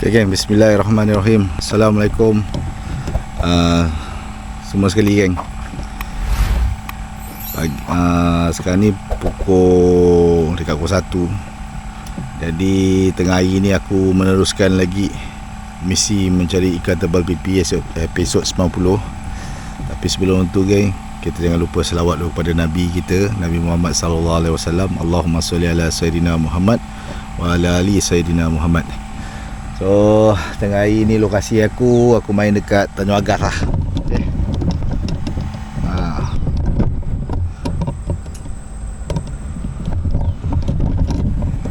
Okay geng, bismillahirrahmanirrahim. Assalamualaikum semua sekali geng. Sekarang ni pukul dekat pukul 1. Jadi tengah hari ni aku meneruskan lagi misi mencari ikan tebal pipi episod 90. Tapi sebelum itu geng, kita jangan lupa selawat kepada Nabi kita, Nabi Muhammad sallallahu alaihi wasallam. Allahumma salli ala Sayyidina Muhammad wa ala ali Sayyidina Muhammad. So tengah hari ni lokasi aku main dekat Tanjung Agas lah. Okay.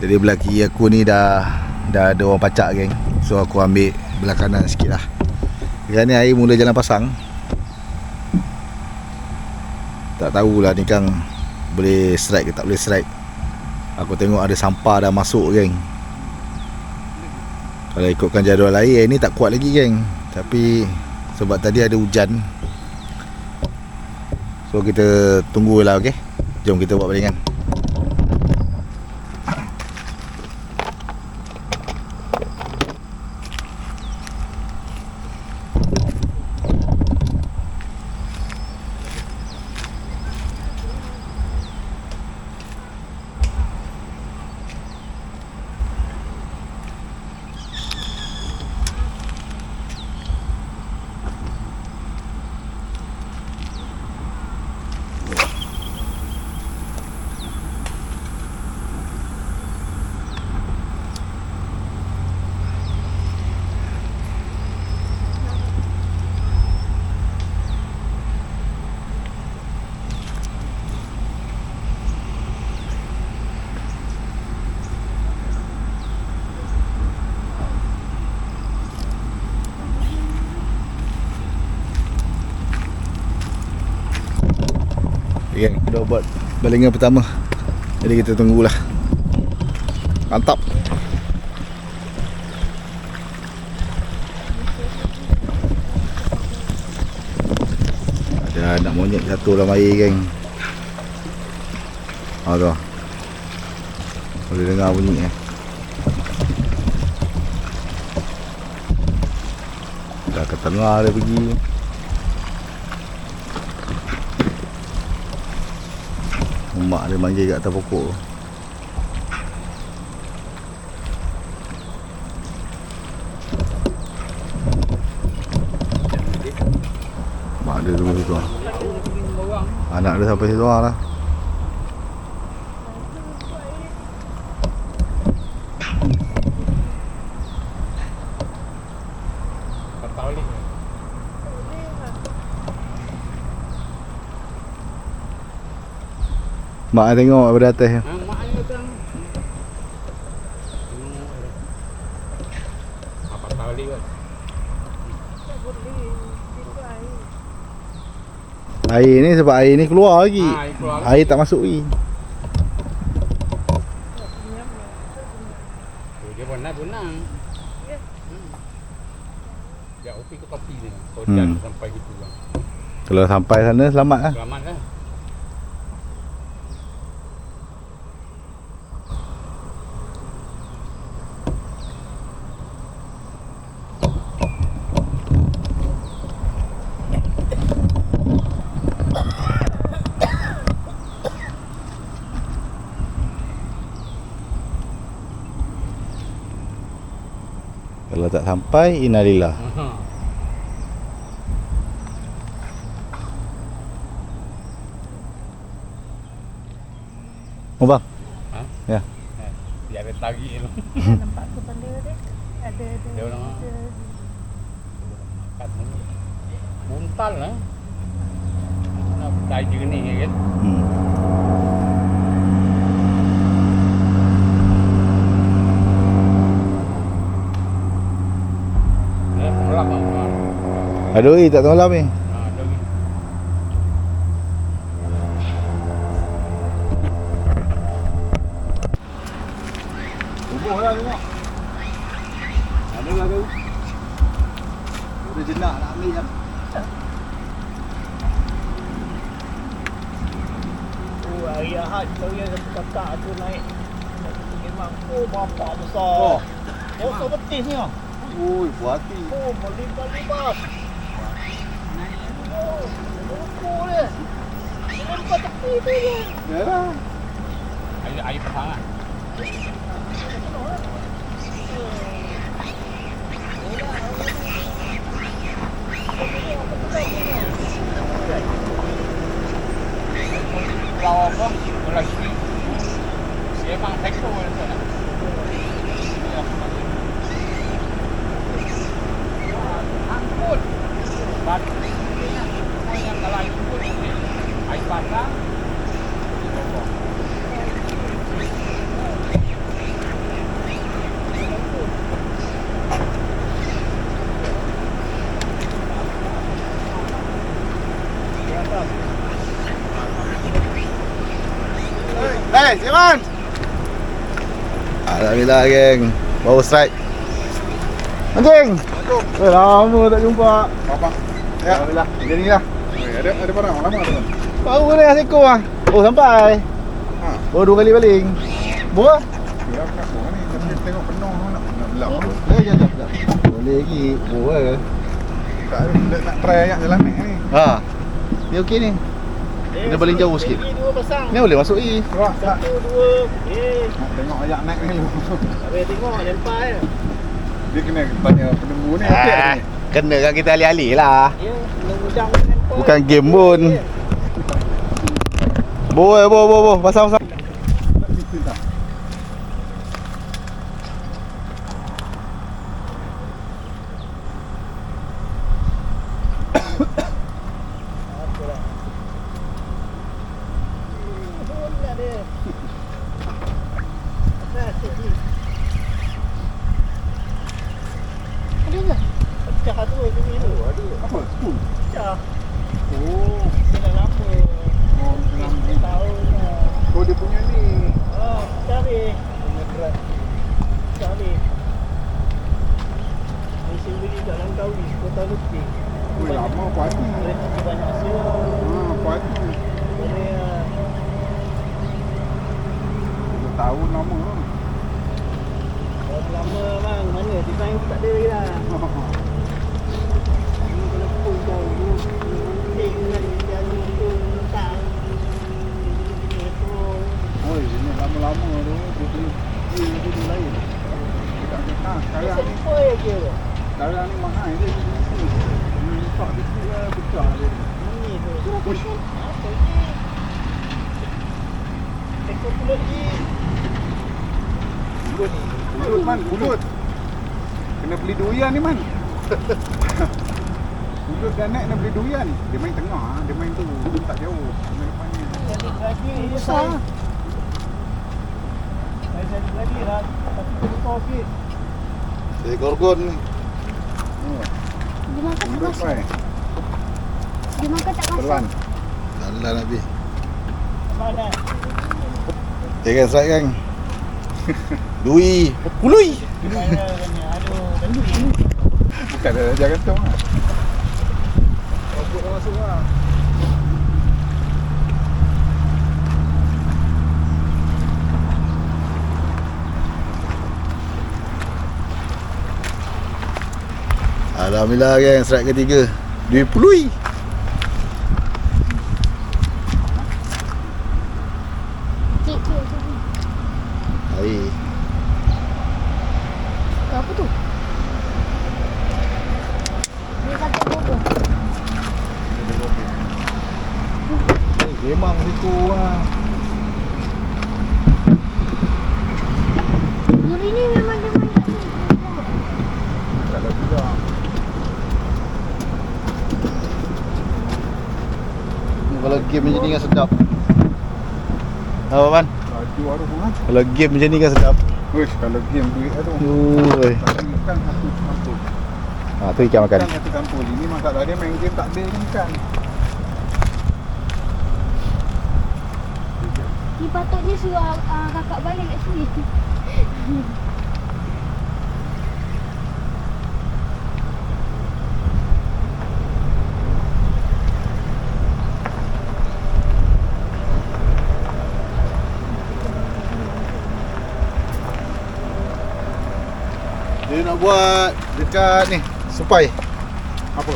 Jadi belah kiri aku ni dah ada orang pacak geng. So aku ambil belah kanan sikit lah. Sekarang ni air mula jalan pasang. Tak tahulah ni kan boleh strike ke tak boleh strike. Aku tengok ada sampah dah masuk geng. Kalau ikutkan jadual air ni tak kuat lagi geng. Tapi sebab tadi ada hujan, so kita tunggulah. Okay, jom kita buat balingan. Okay, kita buat balingan pertama. Jadi kita tunggulah. Mantap. Ada anak monyet jatuh dalam air geng. Tu boleh dengar bunyi dah ke tengah dia pergi. Mak dia manggil kat atas pokok. Mak dia tunggu situ. Anak dia sampai situ lah. Mak tengok daripada atas. Mak ni datang. Apa kali kan? Air ni sebab air ni keluar lagi. Air tak masuk lagi. Dia benang. Ya, upi ke topi ni. Kalau sampai gitu kan. Kalau sampai sana selamat lah. Selamat kan? Kalau tak sampai, innalillah. Oh bang. Ha? Ya. Dia ada tagi tu. Nampak kepala dia. Ada. Dia orang makan ni. Buntal lah. Nak tai jernih kan. Aduh, tak tolak ni. Tubuh lah tengok. Ada lah tu. Ada jenak nak ambil lah. Hari Ahad saya satu kakak tu naik. Memang bapak besar. Oh. Besar betis ni. Ui, puas hati. Oh, melimpah-limpah. Oh, lumpur dia. Dia lempar tepi tu je. Yalah. Air pasang lah. Kalau apa? Kalau sini, saya memang tekno je tak. Angkut. Batu. Yang kalau angkut ni, air pasang. Hey, Siman. Alhamdulillah geng. Baru strike. Anjing. Lama tak jumpa. Apa? Ya, alhamdulillah. Jadi lah. Ada barang lama tu. Baru ni seko ah. Oh sampai. Ha. Baru 2 kali baling. Buah. Ya, kat bawah ni tapi tengok penuh nak belak. Jap. Boleh lagi. Buah. Tak ada nak try ayat jalan ni. Ha. Ni okey ni. Kena baling jauh sikit. Lagi 2 pasang. Ni boleh masuk i. Wah, tak. 1, 2. Nak tengok ayat naik ni dulu. Habis tengok lempar je. Dia kena tanya penunggu ni okey Ah, ni. kena kan kita alih-alih lah. Ya, undang lempar. Bukan game pun. Boh. Pasang. Tak bisa tak? Pecah tu sini tu. Apa? Tu. Pecah. Oh. Dah lama. Oh, senang ni. Tahun. Oh, dia punya ni. Oh, pecah habis. Pecah habis. Mesti beli kat Langkawi 10 tahun lebih. Ui, lama puas hati. Kereta banyak hasil. Ha, puas hati. Boleh 2 tahun lama. lama bang. Mana design tu tak ada lagi dah. Ini kena pun kau dulu. Dengan jalan tu tak. Oi, ini lama-lama tu dia beli dia lain. Dekat kita sekarang ni. Apa ya kira? Sekarang ni mahal dia ni. Ni tak sikit lah pecah dia. Ini tu. Uish. Apa ni? Ekor pulut ni. Pulut man, pulut. Kena beli durian ni man. Pulut dan naik kena beli durian. Dia main tengah, dia main tu tak jauh. Dia main depan ni. Jadi lagi Besar. Saya jadi lagi lah. Tapi tu besar sikit. Seekor gon ni. Oh, Dia makan tak pulut kasar. pai. Dia makan tak kasar. Pelan. Dalam Nabi. Mana? Kan strike kan. Dui. Pului. Mana kena? Aduh, tadi. Bukan ada raja gantung lah. Robot dah masuk lah. Alhamdulillah geng, strike ketiga. Dui pului. Cik. Air. Apa tu? Dia kata bobo. Memang situ lah. Hari ni memang dia main kat sini. Tak ada juga. Kalau game macam ni kan sedap. Apa man? Laju arus kan. Kalau game macam ni kan sedap. Uish, kalau game duit tu. Ui. Tapi ikan satu campur. Ha, tu ikan makan. Ikan satu campur. Ini masalah dia main game tak ada ni ikan. Ni patutnya suruh kakak balik kat sini. Dia nak buat dekat ni, Supai. Apa?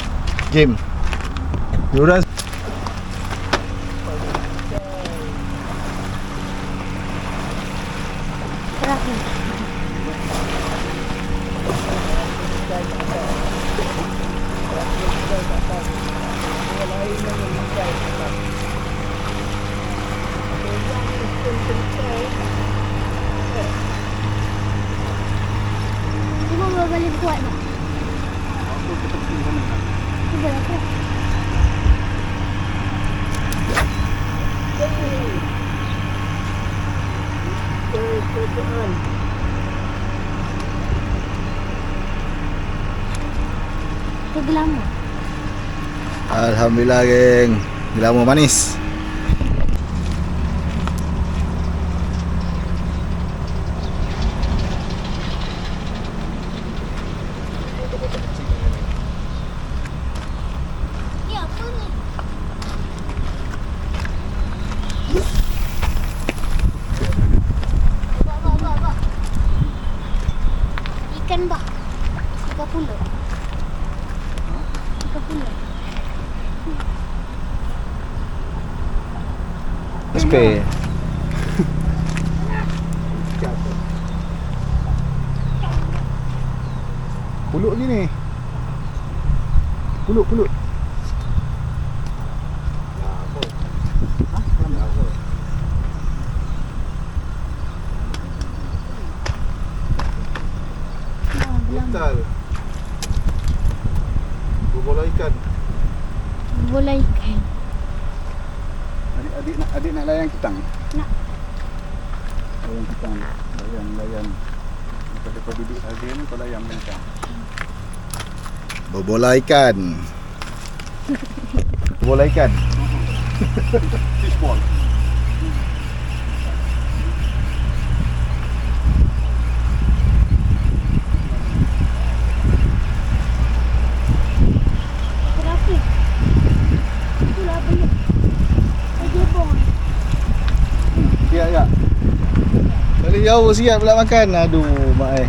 Game. Diorang Terakhir. Cuma boleh buat tak? Cuba lah kan. Lagi lama. Alhamdulillah geng. Lama manis. Ni apa ni? Bak. Ikan bah. 30. 30. Spare. Pulut je ni. Pulut. Betal. Bola ikan. Bola ikan. Adik nak layan kitang. Nak. Layan kitang. Layan. Daripada kau duduk saja ni kau layan kitang. Bola ikan. Bola ikan. Fishball. Terakhir. Itulah benda. Jebong. Ya. Balik jauh sikit pula makan. Aduh, mak ai.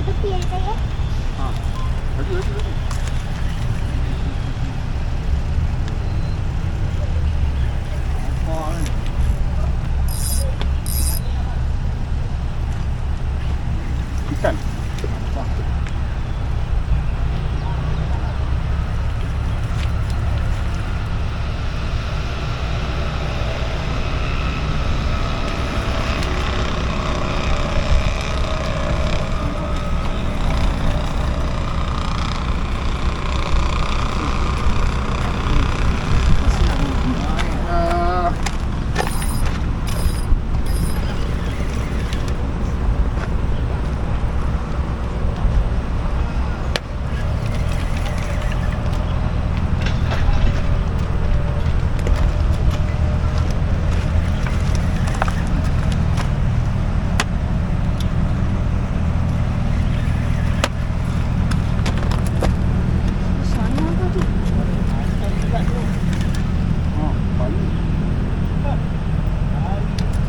Tepi yang saya. Ikan.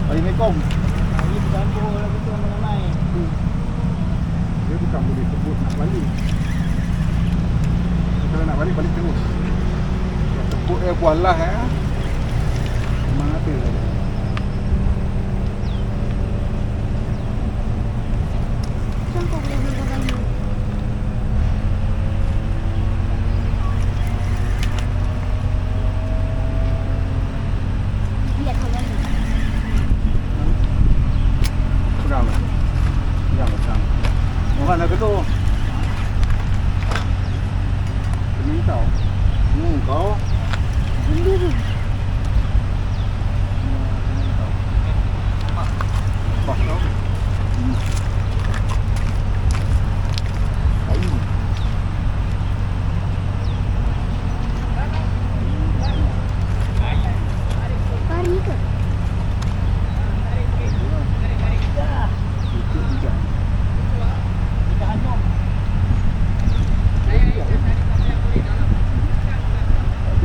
Assalamualaikum. Ini bercampur lagi tu ramai-ramai. Dia bukan boleh tebut nak balik. Kalau nak balik terus. Kalau tebut buah lah memang ada. Sampai boleh berbual ni. Lihat kawan ni. Pegang. Orang nak ketuk. Kena tau. Kau Benda tu. Bak kau Ayu Pari ke? Ikut juga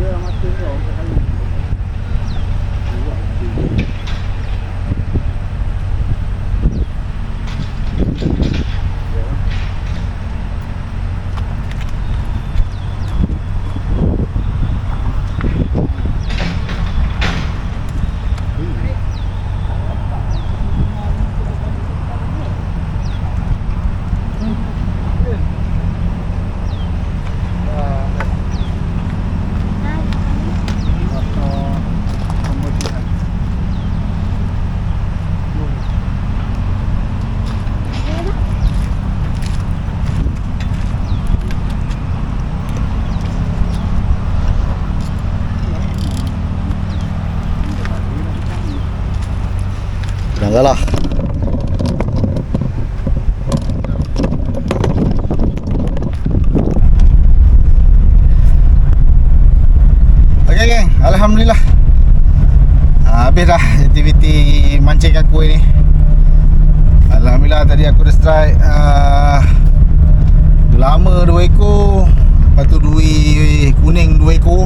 Ada mata kau kat kayu. Buat mata. Ya. Janganlah. Okey geng, alhamdulillah. Habis dah aktiviti mancing aku ni. Alhamdulillah tadi aku dah strike lama 2 ekor. Lepas tu dui kuning 2 ekor.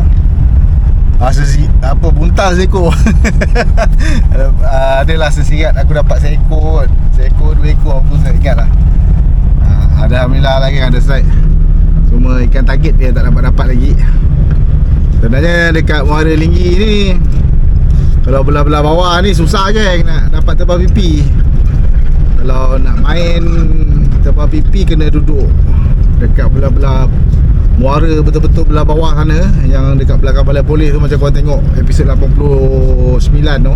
Buntal seekor. Adalah sesirat aku dapat seekor 2 ekor aku tak ingat lah. Alhamdulillah lagi ada strike. Cuma ikan target dia tak dapat lagi. Sebenarnya dekat Muara Linggi ni, kalau belah-belah bawah ni susah je nak dapat tebal pipi. Kalau nak main tebal pipi kena duduk dekat belah-belah muara betul-betul belah bawah sana, yang dekat belakang balai polis tu, macam korang tengok episod 89 tu.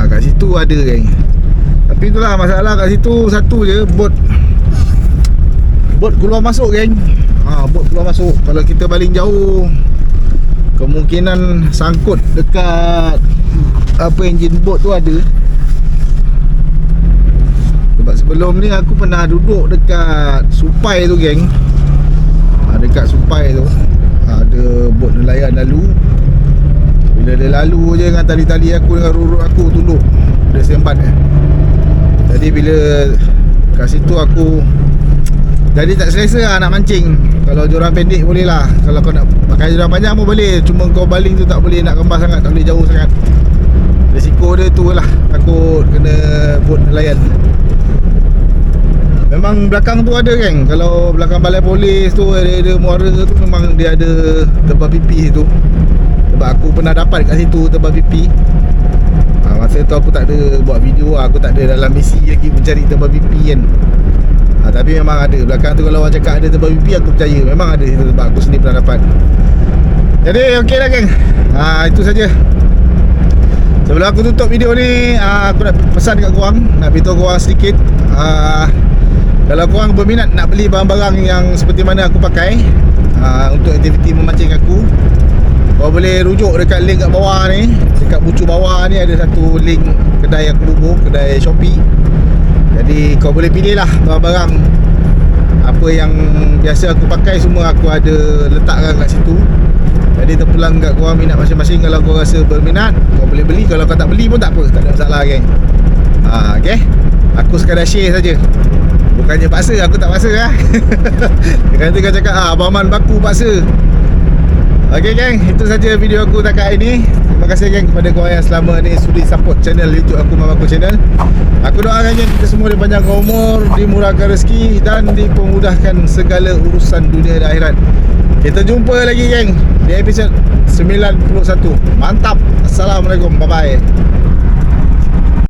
Kat situ ada geng. Tapi itulah masalah kat situ satu je, bot keluar masuk geng. Bot keluar masuk. Kalau kita baling jauh, kemungkinan sangkut dekat enjin bot tu ada. Sebab sebelum ni aku pernah duduk dekat Supai tu geng. Dekat Supai tu ada bot nelayan lalu. Bila dia lalu je dengan tali-tali aku, dengan rurut aku tunduk, dia sempat. Jadi bila kat situ aku jadi tak selesa lah nak mancing. Kalau joran pendek boleh lah, kalau kau nak pakai joran panjang pun boleh. Cuma kau baling tu tak boleh nak kembas sangat, tak boleh jauh sangat. Risiko dia tu lah, takut kena bot nelayan. Memang belakang tu ada kan, kalau belakang balai polis tu, ada muara tu, memang dia ada tebal pipi situ. Sebab aku pernah dapat kat situ tebal pipi. Masa tu aku tak ada buat video, aku tak ada dalam misi lagi mencari tebal pipi kan. Tapi memang ada belakang tu. Kalau orang cakap ada tebal pipi, aku percaya memang ada situ, sebab aku sendiri pernah dapat. Jadi okey lah geng. Itu saja. Sebelum aku tutup video ni, aku nak pesan kat korang, nak beritahu korang sedikit. Kalau korang berminat nak beli barang-barang yang seperti mana aku pakai untuk aktiviti memancing aku, korang boleh rujuk dekat link kat bawah ni. Dekat bucu bawah ni ada satu link kedai aku bubuh, kedai Shopee. Jadi kau boleh pilih lah barang-barang apa yang biasa aku pakai, semua aku ada letakkan kat situ. Jadi terpulang kat korang minat masing-masing. Kalau kau rasa berminat, kau boleh beli. Kalau kau tak beli pun tak apa, tak ada masalah geng. Okay, aku sekadar share saja. Bukannya paksa, aku tak paksa lah. Nanti kau cakap Abang Man baku paksa. Okay geng, itu saja video aku takat hari ni. Terima kasih geng kepada korang yang selama ni sudi support channel YouTube aku, Mamaku Channel. Aku doakan geng kita semua dipanjangkan umur, dimurahkan rezeki dan dipermudahkan segala urusan dunia dan akhirat. Kita jumpa lagi geng di episod 91. Mantap. Assalamualaikum. Bye bye.